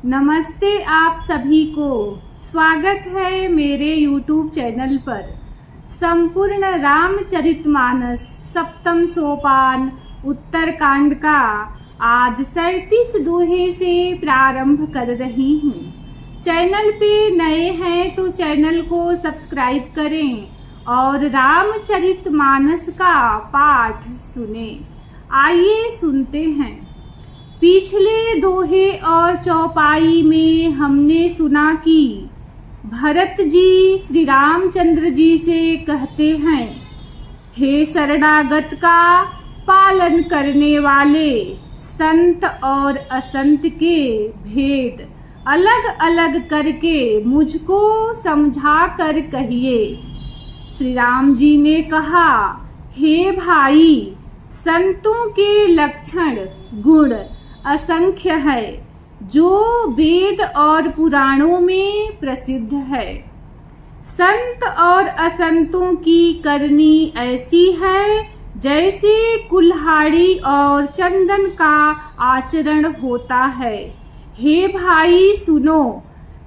नमस्ते आप सभी को। स्वागत है मेरे YouTube चैनल पर। संपूर्ण रामचरितमानस सप्तम सोपान उत्तरकांड का आज 37 दोहे से प्रारंभ कर रही हूँ। चैनल पे नए हैं तो चैनल को सब्सक्राइब करें और रामचरितमानस का पाठ सुने। आइए सुनते हैं। पिछले दोहे और चौपाई में हमने सुना कि भरत जी श्री रामचंद्र जी से कहते हैं, हे शरणागत का पालन करने वाले, संत और असंत के भेद अलग अलग करके मुझको समझा कर कहिए। श्री राम जी ने कहा, हे भाई, संतों के लक्षण गुण असंख्य है जो वेद और पुराणों में प्रसिद्ध है। संत और असंतों की करनी ऐसी है जैसे कुल्हाड़ी और चंदन का आचरण होता है। हे भाई सुनो,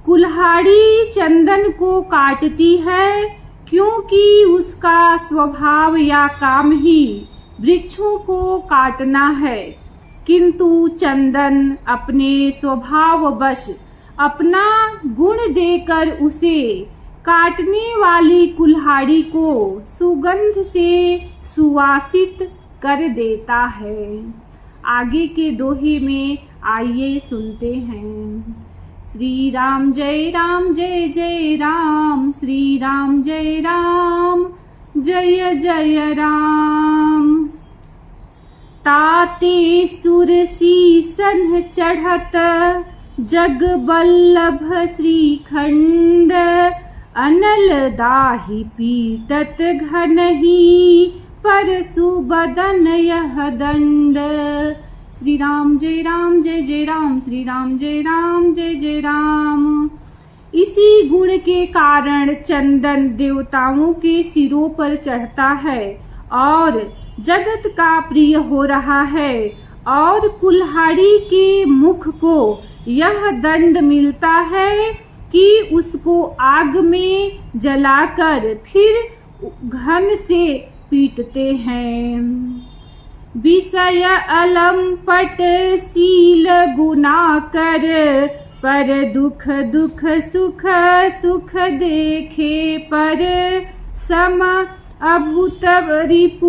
कुल्हाड़ी चंदन को काटती है क्योंकि उसका स्वभाव या काम ही वृक्षों को काटना है, किंतु चंदन अपने स्वभाववश अपना गुण देकर उसे काटने वाली कुल्हाड़ी को सुगंध से सुवासित कर देता है। आगे के दोहे में आइए सुनते हैं। श्री राम जय राम जय जय राम, श्री राम जय राम जय जय राम। ताते सुर सीसन चढ़त जग बल्लभ श्रीखंड, अनल दाहि पीटत घनहि पर सुबदन यह दंड। श्री राम जय राम जय जय राम, श्री राम जय राम जय जय राम। इसी गुण के कारण चंदन देवताओं के सिरों पर चढ़ता है और जगत का प्रिय हो रहा है, और कुल्हाड़ी के मुख को यह दंड मिलता है कि उसको आग में जलाकर फिर घन से पीटते हैं। विषय अलंपट शील गुना कर, पर दुख दुख सुख सुख देखे पर, सम अभूत रिपु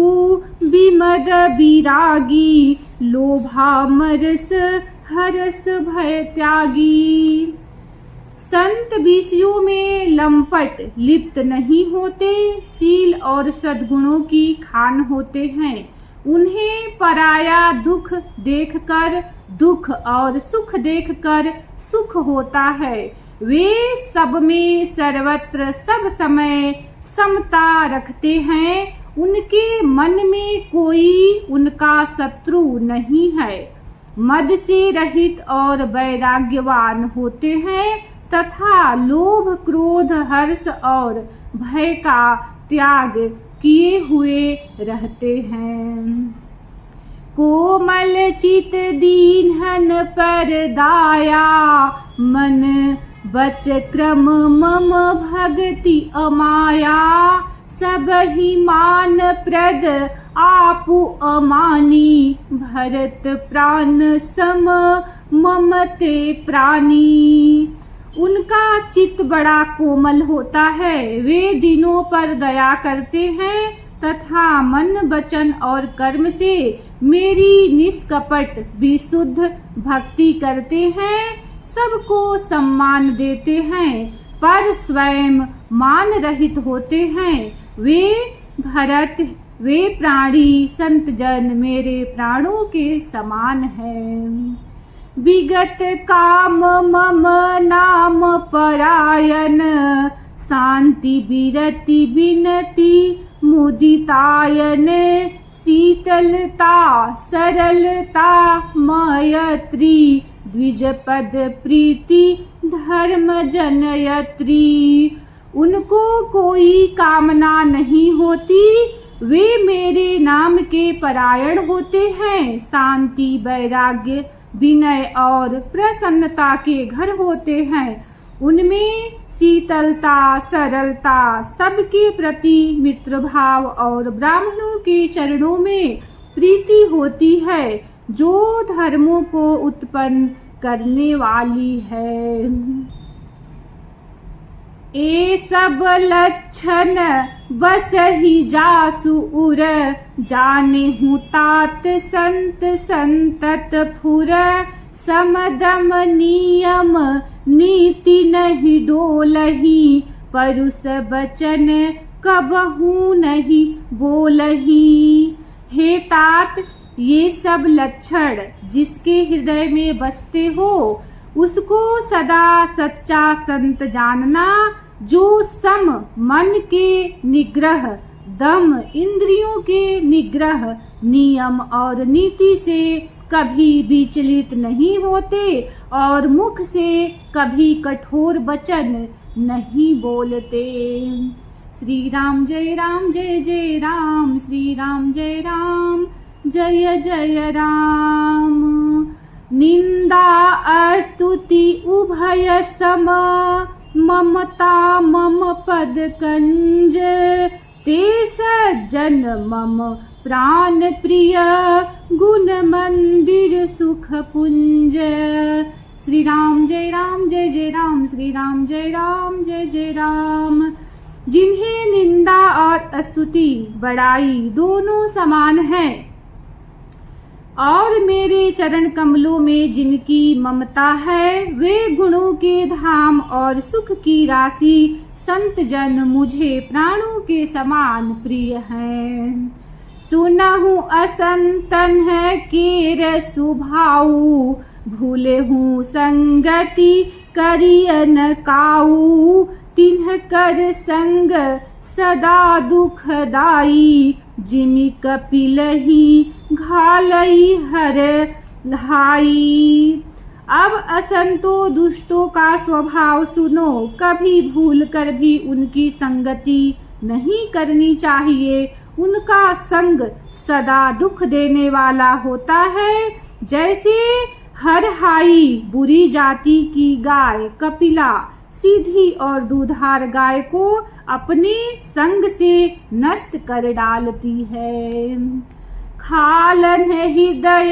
विमद विरागी, लोभामरस हरस भय त्यागी। संत विषयों में लंपट लिप्त नहीं होते, शील और सद्गुणों की खान होते हैं। उन्हें पराया दुख देखकर दुख और सुख देखकर सुख होता है। वे सब में सर्वत्र सब समय समता रखते हैं। उनके मन में कोई उनका शत्रु नहीं है। मद से रहित और वैराग्यवान होते हैं तथा लोभ क्रोध हर्ष और भय का त्याग किए हुए रहते हैं। कोमल चित दीन्हन पर दाया, मन बच क्रम मम भगति अमाया, सब ही मान प्रद आपु अमानी, भरत प्राण सम ममते प्राणी। उनका चित्त बड़ा कोमल होता है, वे दिनों पर दया करते हैं तथा मन वचन और कर्म से मेरी निष्कपट विशुद्ध भक्ति करते हैं। सबको सम्मान देते हैं पर स्वयं मान रहित होते हैं। वे भरत, वे प्राणी संत जन मेरे प्राणों के समान हैं। विगत काम मम नाम परायण, शांति विरति विनति मुदितायन, शीतलता सरलता मयत्री, द्विजपद प्रीति धर्म जनयत्री। उनको कोई कामना नहीं होती, वे मेरे नाम के परायण होते हैं। शांति वैराग्य विनय और प्रसन्नता के घर होते हैं। उनमें शीतलता, सरलता, सबके प्रति मित्र भाव और ब्राह्मणों के चरणों में प्रीति होती है, जो धर्मों को उत्पन्न करने वाली है। ए सब लक्षण बस ही जासु उर, जाने हूँ तात संत संतत फुर, समदम नियम नीति नहीं डोलही, परुष बचन कबहू नहीं बोलही। हे तात, ये सब लक्षण जिसके हृदय में बसते हो, उसको सदा सच्चा संत जानना, जो सम मन के निग्रह, दम इंद्रियों के निग्रह, नियम और नीति से कभी विचलित नहीं होते और मुख से कभी कठोर वचन नहीं बोलते। श्री राम जय राम, जय जय राम, श्री राम जय राम, जय जय राम। निंदा स्तुति उभय सम, ममता मम पद कंज, ते सज्जन मम प्राण प्रिय, गुण मंदिर सुख पुंज। श्री राम जय राम, जय जय राम, श्री राम जय राम, जय जय राम। जिन्हें निंदा और स्तुति बड़ाई दोनों समान है, और मेरे चरण कमलों में जिनकी ममता है, वे गुणों के धाम और सुख की राशि संत जन मुझे प्राणों के समान प्रिय हैं। सुनहु असंतन है केर सुभाऊ, भूले हूँ संगति करियन काऊ, तिन्ह कर संग सदा दुखदाई, जिमि कपिलही घालई हर लहाई। अब असंतों दुष्टों का स्वभाव सुनो, कभी भूल कर भी उनकी संगति नहीं करनी चाहिए। उनका संग सदा दुख देने वाला होता है। जैसे हरहाई बुरी जाति की गाय कपिला सीधी और दूधार गाय को अपने संग से नष्ट कर डालती है। खालन हृदय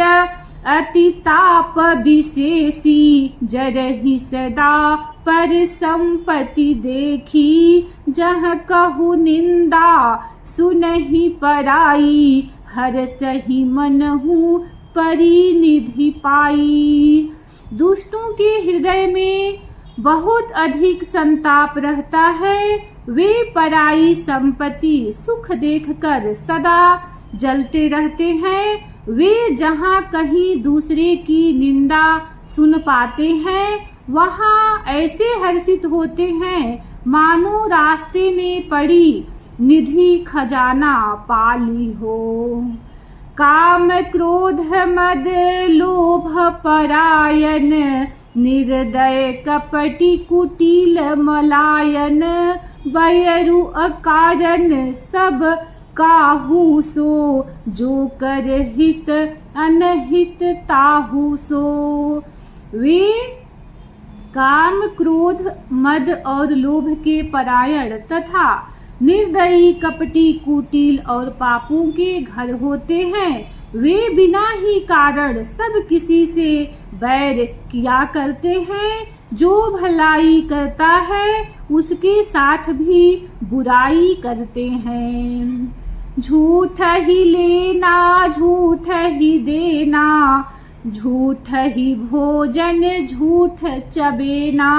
अति ताप विशेषी, जरहि सदा पर संपत्ति देखी, जह कहु निंदा सुनहि पराई, हरसहि मनहु परिनिधि पाई। दुष्टों के हृदय में बहुत अधिक संताप रहता है। वे पराई संपत्ति सुख देखकर सदा जलते रहते हैं। वे जहाँ कहीं दूसरे की निंदा सुन पाते हैं, वहाँ ऐसे हर्षित होते हैं मानो रास्ते में पड़ी निधि खजाना पाली हो। काम क्रोध मद लोभ परायन, निर्दय कपटी कुटिल मलायन, बयरु अकारण सब काहू सो, जो कर हित अनहित ताहू सो। वे काम क्रोध मद और लोभ के परायण तथा निर्दयी कपटी कुटिल और पापों के घर होते हैं। वे बिना ही कारण सब किसी से बैर किया करते हैं। जो भलाई करता है उसके साथ भी बुराई करते हैं। झूठ ही लेना झूठ ही देना, झूठ ही भोजन झूठ चबेना,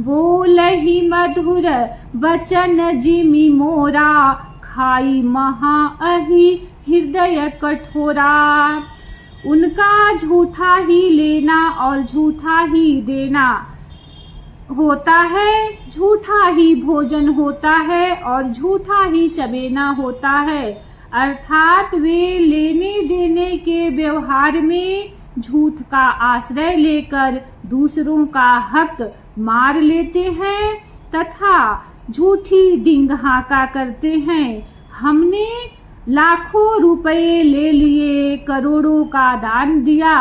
बोल ही मधुर बचन जिमि मोरा, खाई महा अहि हृदय कठोरा। उनका झूठा ही लेना और झूठा ही देना होता है, झूठा ही भोजन होता है और झूठा ही चबेना होता है। अर्थात वे लेने देने के व्यवहार में झूठ का आश्रय लेकर दूसरों का हक मार लेते हैं तथा झूठी डिंगहाका करते हैं। हमने लाखों रुपए ले लिए, करोड़ों का दान दिया,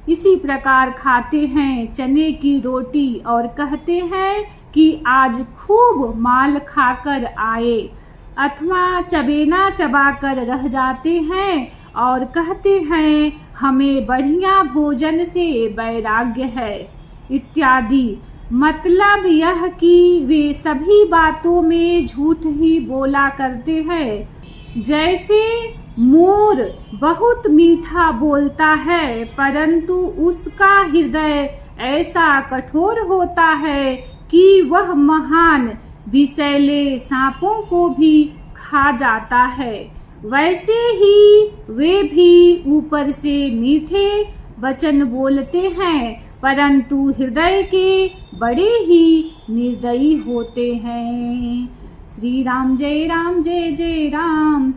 इसी प्रकार खाते हैं चने की रोटी और कहते हैं कि आज खूब माल खाकर आए, अथवा चबेना चबाकर रह जाते हैं और कहते हैं हमें बढ़िया भोजन से वैराग्य है इत्यादि। मतलब यह कि वे सभी बातों में झूठ ही बोला करते हैं। जैसे मोर बहुत मीठा बोलता है परंतु उसका हृदय ऐसा कठोर होता है कि वह महान विषैले सांपों को भी खा जाता है, वैसे ही वे भी ऊपर से मीठे वचन बोलते हैं परंतु हृदय के बड़े ही निर्दयी होते हैं। श्री राम जय राम, श्री राम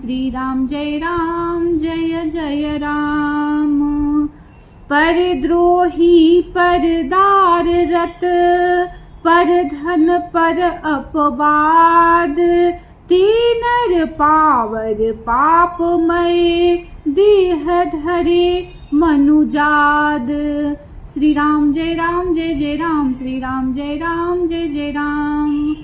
जय जय राम। परद्रोही परदार रत, पर धन पर अपवाद, ते नर पावर पापमय, देह धरे मनुजाद। श्री राम जय राम, श्री राम जय जय राम।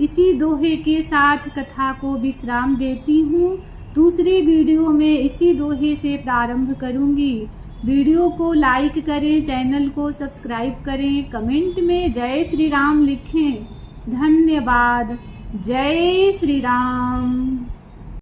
इसी दोहे के साथ कथा को विश्राम देती हूँ। दूसरे वीडियो में इसी दोहे से प्रारंभ करूँगी। वीडियो को लाइक करें, चैनल को सब्सक्राइब करें, कमेंट में जय श्री राम लिखें। धन्यवाद। जय श्री राम।